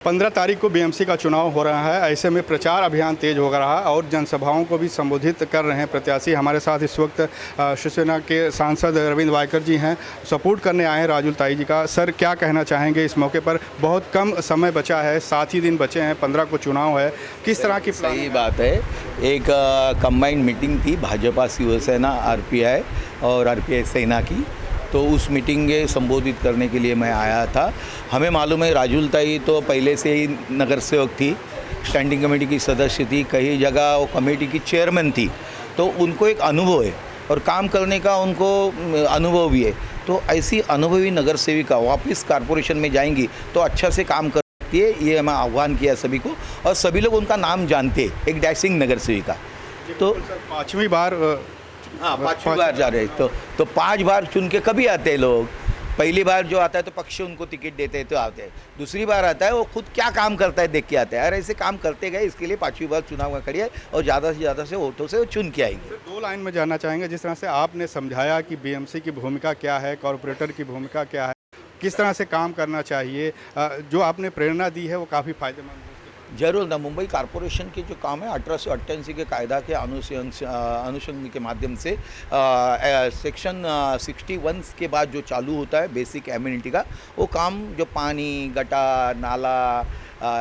15 तारीख को बीएमसी का चुनाव हो रहा है। ऐसे में प्रचार अभियान तेज हो रहा है और जनसभाओं को भी संबोधित कर रहे हैं प्रत्याशी। हमारे साथ इस वक्त शिवसेना के सांसद अरविंद वायकर जी हैं, सपोर्ट करने आए हैं राजुल ताई जी का। सर, क्या कहना चाहेंगे इस मौके पर? बहुत कम समय बचा है, 7 ही दिन बचे हैं, 15 को चुनाव है। किस तरह की सही बात है। एक कंबाइंड मीटिंग थी भाजपा, शिवसेना, आरपीआई और आरपीआई सेना की, तो उस मीटिंग में संबोधित करने के लिए मैं आया था। हमें मालूम है राजुल ताई तो पहले से ही नगर सेवक थी, स्टैंडिंग कमेटी की सदस्य थी, कई जगह वो कमेटी की चेयरमैन थी, तो उनको एक अनुभव है और काम करने का उनको अनुभव भी है। तो ऐसी अनुभवी नगर सेविका वापस कारपोरेशन में जाएंगी तो अच्छा से काम करती है, ये मैं आह्वान किया सभी को और सभी लोग उनका नाम जानते हैं, एक डैशिंग नगर सेविका। तो 5वीं बार पाँचवीं बार जा रहे तो 5 बार चुन के कभी आते हैं लोग। पहली बार जो आता है तो पक्ष उनको टिकट देते हैं तो आते हैं, दूसरी बार आता है वो खुद क्या काम करता है देख के आते हैं। और ऐसे काम करते गए, इसके लिए 5वीं बार चुनाव में खड़ी है और ज़्यादा से वोटों से वो चुन के आएंगे। 2 लाइन में जानना चाहेंगे, जिस तरह से आपने समझाया कि बीएमसी की भूमिका क्या है, कॉरपोरेटर की भूमिका क्या है, किस तरह से काम करना चाहिए, जो आपने प्रेरणा दी है वो काफ़ी फायदेमंद है। जरूर ना, मुंबई कॉरपोरेशन के जो काम है 1888 के कायदा के अनुसंधान के माध्यम से सेक्शन 61 के बाद जो चालू होता है बेसिक एमिनिटी का, वो काम जो पानी, गटर, नाला,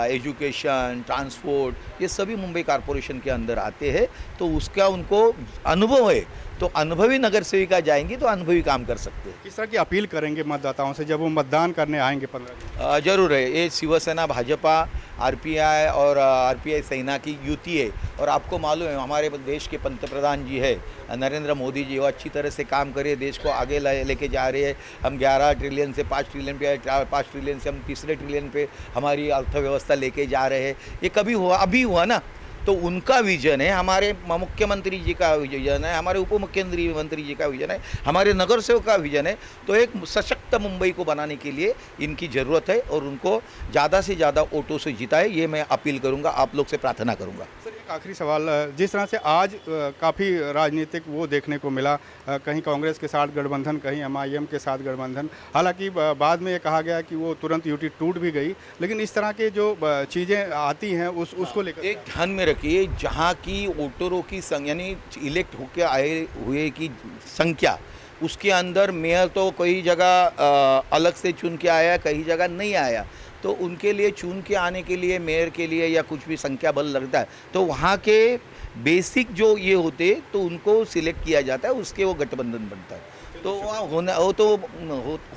एजुकेशन, ट्रांसपोर्ट, ये सभी मुंबई कॉरपोरेशन के अंदर आते हैं। तो उसका उनको अनुभव है, तो अनुभवी नगर सेविका जाएंगी तो अनुभवी काम कर सकते हैं। किस तरह की अपील करेंगे मतदाताओं से जब वो मतदान करने आएंगे 15 दिन? जरूर है, ये शिवसेना, भाजपा, आरपीआई और आरपीआई सेना की युति है। और आपको मालूम है हमारे देश के पंतप्रधान जी है नरेंद्र मोदी जी, वो अच्छी तरह से काम करे, देश को आगे लेके जा रहे हैं। हम 11 ट्रिलियन से 5 ट्रिलियन पे, 5 ट्रिलियन से हम तीसरे ट्रिलियन पे हमारी अर्थव्यवस्था लेके जा रहे हैं। ये कभी हुआ? अभी हुआ ना। तो उनका विजन है, हमारे मुख्यमंत्री जी का विजन है, हमारे उप मुख्यमंत्री जी का विजन है, हमारे नगर सेवक का विजन है। तो एक सशक्त मुंबई को बनाने के लिए इनकी ज़रूरत है और उनको ज़्यादा से ज़्यादा वोटों से जिताए, ये मैं अपील करूंगा, आप लोग से प्रार्थना करूंगा। सर, एक आखिरी सवाल, जिस तरह से आज काफ़ी राजनीतिक वो देखने को मिला, कहीं कांग्रेस के साथ गठबंधन, कहीं एमआईएम के साथ गठबंधन, हालांकि बाद में ये कहा गया कि वो तुरंत यूटी टूट भी गई, लेकिन इस तरह के जो चीज़ें आती हैं उसको लेकर एक ध्यान में रखिए, जहाँ की वोटरों की संख्या यानी इलेक्ट होकर आए हुए की संख्या, उसके अंदर मेयर तो कई जगह अलग से चुन के आया, कई जगह नहीं आया। तो उनके लिए चुन के आने के लिए मेयर के लिए या कुछ भी संख्या बल लगता है, तो वहाँ के बेसिक जो ये होते तो उनको सिलेक्ट किया जाता है, उसके वो गठबंधन बनता है। तो वहाँ होना वो तो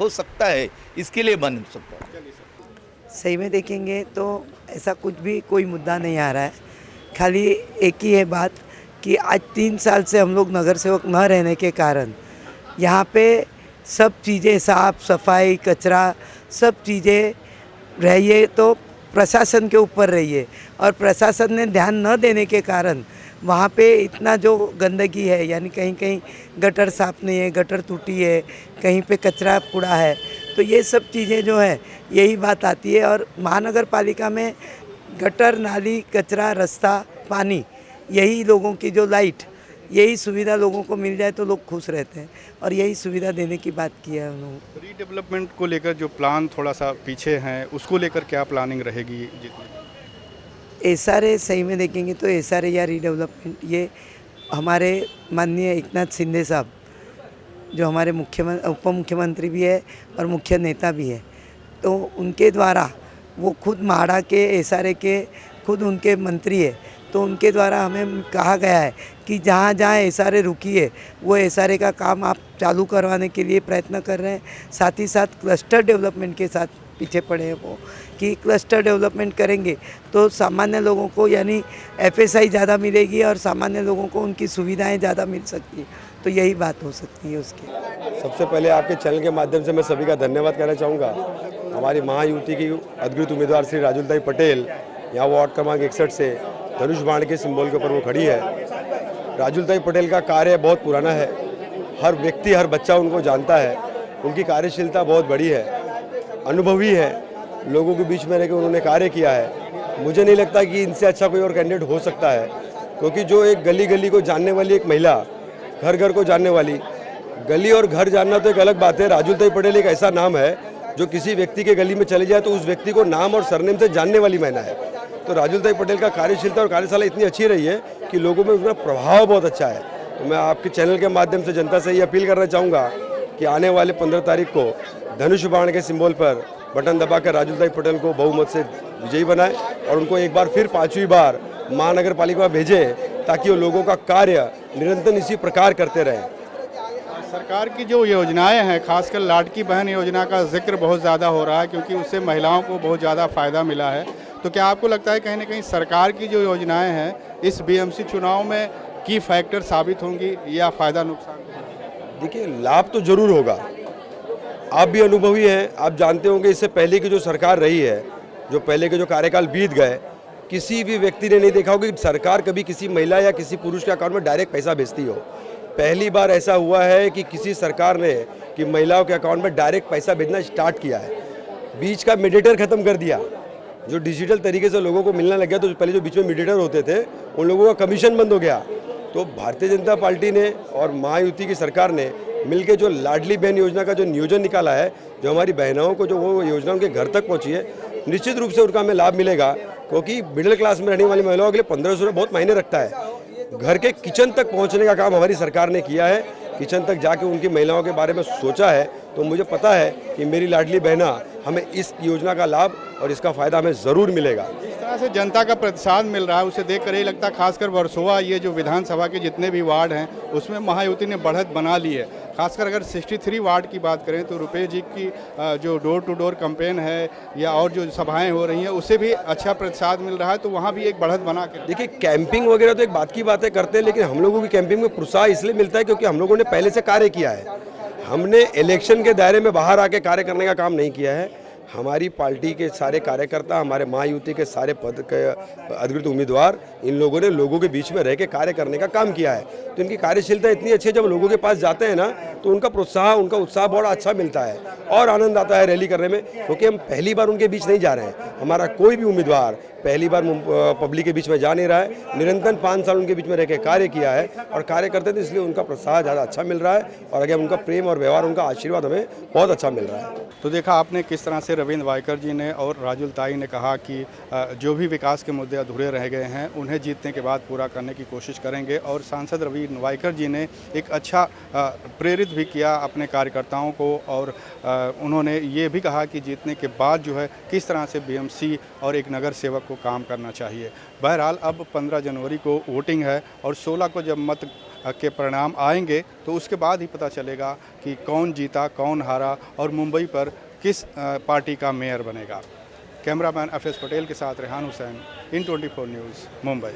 हो सकता है, इसके लिए बन सकता है। सही में देखेंगे तो ऐसा कुछ भी कोई मुद्दा नहीं आ रहा है। खाली एक ही है बात कि आज 3 साल से हम लोग नगर सेवक न रहने के कारण यहाँ पे सब चीज़ें साफ सफाई, कचरा, सब चीज़ें रहिए तो प्रशासन के ऊपर रहिए, और प्रशासन ने ध्यान न देने के कारण वहाँ पे इतना जो गंदगी है, यानी कहीं कहीं गटर साफ नहीं है, गटर टूटी है, कहीं पे कचरा कूड़ा है, तो ये सब चीज़ें जो है यही बात आती है। और महानगर पालिका में गटर, नाली, कचरा, रास्ता, पानी, यही लोगों की जो लाइट, यही सुविधा लोगों को मिल जाए तो लोग खुश रहते हैं, और यही सुविधा देने की बात की है उन्होंने। रीडेवलपमेंट को लेकर जो प्लान थोड़ा सा पीछे हैं, उसको लेकर क्या प्लानिंग रहेगी? एसआरए सही में देखेंगे तो एसआरए या रीडेवलपमेंट, ये हमारे माननीय एकनाथ शिंदे साहब जो हमारे उप मुख्यमंत्री भी है और मुख्य नेता भी है, तो उनके द्वारा वो खुद माड़ा के एसआरए के खुद उनके मंत्री है, तो उनके द्वारा हमें कहा गया है कि जहाँ जहाँ एसआरए रुकी है वो एसआरए का काम आप चालू करवाने के लिए प्रयत्न कर रहे हैं। साथ ही साथ क्लस्टर डेवलपमेंट के साथ पीछे पड़े हैं वो, कि क्लस्टर डेवलपमेंट करेंगे तो सामान्य लोगों को यानी एफएसआई ज़्यादा मिलेगी और सामान्य लोगों को उनकी सुविधाएं ज़्यादा मिल सकती है, तो यही बात हो सकती है उसकी। सबसे पहले आपके चैनल के माध्यम से मैं सभी का धन्यवाद कहना चाहूँगा। हमारी महायुति की अद्भुत उम्मीदवार श्री राजुल ताई पटेल यहाँ वार्ड क्रमांक 61 से धनुष बाण के सिंबल के ऊपर वो खड़ी है। राजुल ताई पटेल का कार्य बहुत पुराना है, हर व्यक्ति, हर बच्चा उनको जानता है, उनकी कार्यशीलता बहुत बड़ी है, अनुभवी है, लोगों के बीच में रहकर उन्होंने कार्य किया है। मुझे नहीं लगता कि इनसे अच्छा कोई और कैंडिडेट हो सकता है, क्योंकि जो एक गली गली को जानने वाली एक महिला, घर घर को जानने वाली, गली और घर जानना तो एक अलग बात है। राजुल ताई पटेल एक ऐसा नाम है जो किसी व्यक्ति के गली में चले जाए तो उस व्यक्ति को नाम और सरनेम से जानने वाली महिला है। तो राजुलताई पटेल का कार्यशीलता और कार्यशाला इतनी अच्छी रही है कि लोगों में उसका प्रभाव बहुत अच्छा है। तो मैं आपके चैनल के माध्यम से जनता से ये अपील करना चाहूँगा कि आने वाले 15 तारीख को धनुष बाण के सिंबल पर बटन दबाकर राजुलताई पटेल को बहुमत से विजयी बनाए और उनको एक बार फिर 5वीं बार महानगर पालिका में भेजें ताकि वो लोगों का कार्य निरंतर इसी प्रकार करते रहें। सरकार की जो योजनाएं हैं, खासकर लाडकी बहन योजना का जिक्र बहुत ज़्यादा हो रहा है क्योंकि उससे महिलाओं को बहुत ज़्यादा फ़ायदा मिला है। तो क्या आपको लगता है कहीं ना कहीं सरकार की जो योजनाएं हैं इस बीएमसी चुनाव में की फैक्टर साबित होंगी या फ़ायदा नुकसान? देखिए, लाभ तो जरूर होगा। आप भी अनुभवी हैं, आप जानते होंगे इससे पहले की जो सरकार रही है, जो पहले के जो कार्यकाल बीत गए, किसी भी व्यक्ति ने नहीं देखा होगा कि सरकार कभी किसी महिला या किसी पुरुष के अकाउंट में डायरेक्ट पैसा भेजती हो। पहली बार ऐसा हुआ है कि किसी सरकार ने कि महिलाओं के अकाउंट में डायरेक्ट पैसा भेजना स्टार्ट किया है। बीच का मीडिएटर खत्म कर दिया, जो डिजिटल तरीके से लोगों को मिलने लग गया। तो पहले जो बीच में मीडिएटर होते थे उन लोगों का कमीशन बंद हो गया। तो भारतीय जनता पार्टी ने और महायुति की सरकार ने मिलकर जो लाडली बहन योजना का जो नियोजन निकाला है, जो हमारी बहनों को जो वो योजना उनके घर तक पहुंची है, निश्चित रूप से उनका हमें लाभ मिलेगा। क्योंकि मिडिल क्लास में रहने वाली महिलाओं के लिए 1500 बहुत मायने रखता है। घर के किचन तक पहुंचने का काम हमारी सरकार ने किया है। किचन तक जाके उनकी महिलाओं के बारे में सोचा है। तो मुझे पता है कि मेरी लाडली बहना हमें इस योजना का लाभ और इसका फ़ायदा हमें ज़रूर मिलेगा। जिस तरह से जनता का प्रतिसाद मिल रहा है उसे देखकर यही लगता है, खासकर वर्सोवा ये जो विधानसभा के जितने भी वार्ड हैं उसमें महायुति ने बढ़त बना ली है। खासकर अगर 63 वार्ड की बात करें तो रुपेश जी की जो डोर टू डोर कैंपेन है या और जो सभाएं हो रही हैं उससे भी अच्छा प्रतिसाद मिल रहा है। तो वहाँ भी एक बढ़त बना के देखिए, कैंपिंग वगैरह तो एक बात की बातें करते हैं, लेकिन हम लोगों की कैंपिंग में प्रोत्साहन इसलिए मिलता है क्योंकि हम लोगों ने पहले से कार्य किया है। हमने इलेक्शन के दायरे में बाहर आके कार्य करने का काम नहीं किया है। हमारी पार्टी के सारे कार्यकर्ता, हमारे महायुति के सारे पद के अधिकृत उम्मीदवार, इन लोगों ने लोगों के बीच में रह के कार्य करने का काम किया है। तो इनकी कार्यशीलता इतनी अच्छी है, जब लोगों के पास जाते हैं ना तो उनका प्रोत्साहन, उनका उत्साह बहुत अच्छा मिलता है और आनंद आता है रैली करने में। क्योंकि हम पहली बार उनके बीच नहीं जा रहे हैं। हमारा कोई भी उम्मीदवार पहली बार पब्लिक के बीच में जा नहीं रहा है। निरंतर 5 साल उनके बीच में रह के कार्य किया है और कार्य करते थे, इसलिए उनका प्रोत्साहन ज़्यादा अच्छा मिल रहा है और आगे उनका प्रेम और व्यवहार, उनका आशीर्वाद हमें बहुत अच्छा मिल रहा है। तो देखा आपने किस तरह से रविंद्र वायकर जी ने और राजुलताई ने कहा कि जो भी विकास के मुद्दे अधूरे रह गए हैं उन्हें जीतने के बाद पूरा करने की कोशिश करेंगे। और सांसद रविंद्र वायकर जी ने एक अच्छा प्रेरित भी किया अपने कार्यकर्ताओं को और उन्होंने ये भी कहा कि जीतने के बाद जो है किस तरह से बीएमसी और एक नगर सेवक को काम करना चाहिए। बहरहाल अब 15 जनवरी को वोटिंग है और 16 को जब मत के परिणाम आएंगे तो उसके बाद ही पता चलेगा कि कौन जीता, कौन हारा और मुंबई पर किस पार्टी का मेयर बनेगा। कैमरामैन एफ एस पटेल के साथ रेहान हुसैन, इन 24 न्यूज़, मुंबई।